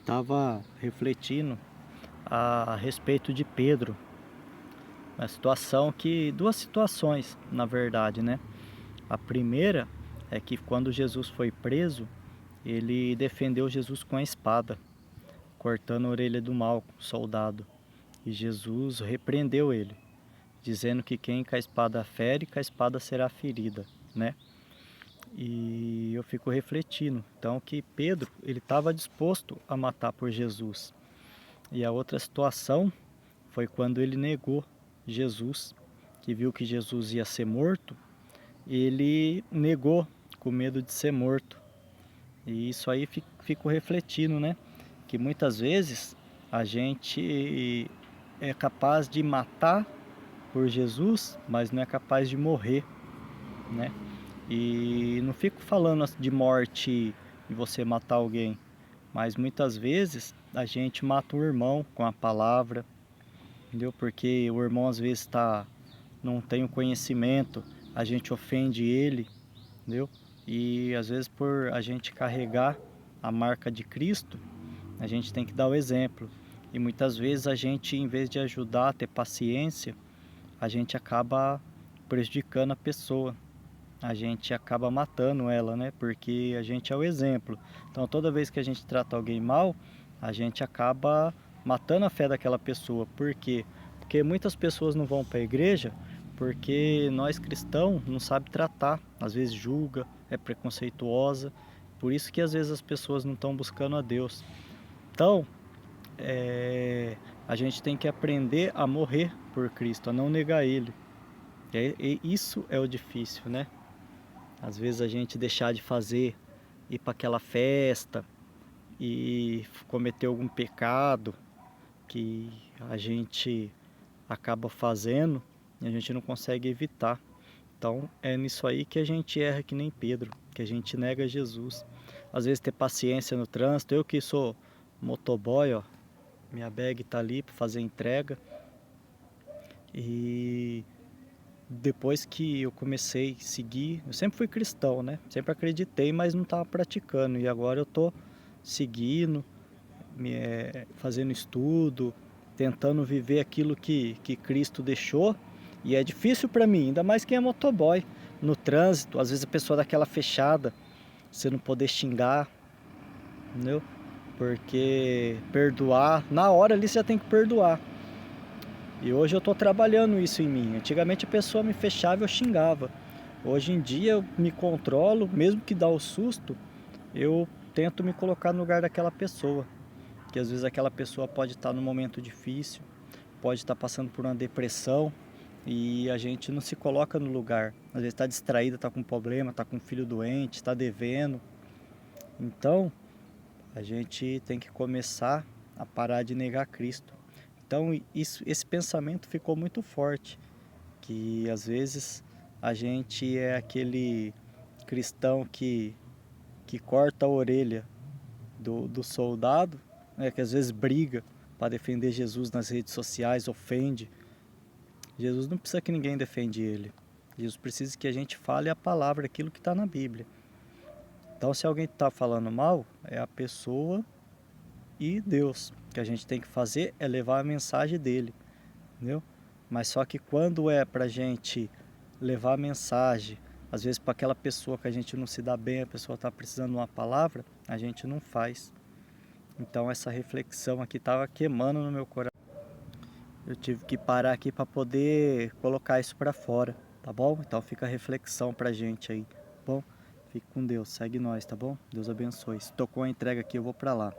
estava refletindo a respeito de Pedro, duas situações, na verdade, né? A primeira é que quando Jesus foi preso, ele defendeu Jesus com a espada, cortando a orelha do mau soldado. E Jesus repreendeu ele, dizendo que quem com a espada fere, com a espada será ferida, né? E eu fico refletindo, então, que Pedro, ele estava disposto a matar por Jesus. E a outra situação foi quando ele negou Jesus, que viu que Jesus ia ser morto, ele negou com medo de ser morto. E isso aí fico refletindo, né? Que muitas vezes a gente é capaz de matar por Jesus, mas não é capaz de morrer, né? E não fico falando de morte e você matar alguém, mas muitas vezes a gente mata o irmão com a palavra, entendeu? Porque o irmão às vezes não tem o conhecimento, a gente ofende ele, entendeu? E às vezes por a gente carregar a marca de Cristo, a gente tem que dar o exemplo. E muitas vezes a gente, em vez de ajudar a ter paciência, a gente acaba prejudicando a pessoa. A gente acaba matando ela, né? Porque a gente é o exemplo. Então toda vez que a gente trata alguém mal, a gente acaba matando a fé daquela pessoa. Por quê? Porque muitas pessoas não vão para a igreja porque nós cristãos não sabe tratar, às vezes julga, é preconceituosa. Por isso que às vezes as pessoas não estão buscando a Deus. Então, a gente tem que aprender a morrer por Cristo, a não negar Ele. E isso é o difícil, né? Às vezes a gente deixar de fazer, ir para aquela festa e cometer algum pecado que a gente acaba fazendo e a gente não consegue evitar. Então é nisso aí que a gente erra que nem Pedro, que a gente nega Jesus. Às vezes ter paciência no trânsito, eu que sou motoboy, ó, minha bag tá ali para fazer entrega e depois que eu comecei a seguir, eu sempre fui cristão, né? Sempre acreditei, mas não estava praticando. E agora eu tô seguindo, fazendo estudo, tentando viver aquilo que Cristo deixou. E é difícil para mim, ainda mais quem é motoboy. No trânsito, às vezes a pessoa dá aquela fechada, você não poder xingar, entendeu? Porque perdoar, na hora ali você já tem que perdoar. E hoje eu estou trabalhando isso em mim. Antigamente a pessoa me fechava e eu xingava. Hoje em dia eu me controlo, mesmo que dá o susto, eu tento me colocar no lugar daquela pessoa. Que às vezes aquela pessoa pode estar num momento difícil, pode estar passando por uma depressão e a gente não se coloca no lugar. Às vezes está distraída, está com problema, está com um filho doente, está devendo. Então a gente tem que começar a parar de negar Cristo. Então esse pensamento ficou muito forte, que às vezes a gente é aquele cristão que corta a orelha do soldado, né, que às vezes briga para defender Jesus nas redes sociais, ofende. Jesus não precisa que ninguém defenda ele. Jesus precisa que a gente fale a palavra, aquilo que está na Bíblia. Então se alguém está falando mal, é a pessoa e Deus. O que a gente tem que fazer é levar a mensagem dele, entendeu? Mas só que quando é pra gente levar a mensagem, às vezes para aquela pessoa que a gente não se dá bem, a pessoa está precisando de uma palavra, a gente não faz. Então essa reflexão aqui estava queimando no meu coração. Eu tive que parar aqui para poder colocar isso para fora, tá bom? Então fica a reflexão pra gente aí, tá bom? Fique com Deus, segue nós, tá bom? Deus abençoe. Se tocou a entrega aqui, eu vou para lá.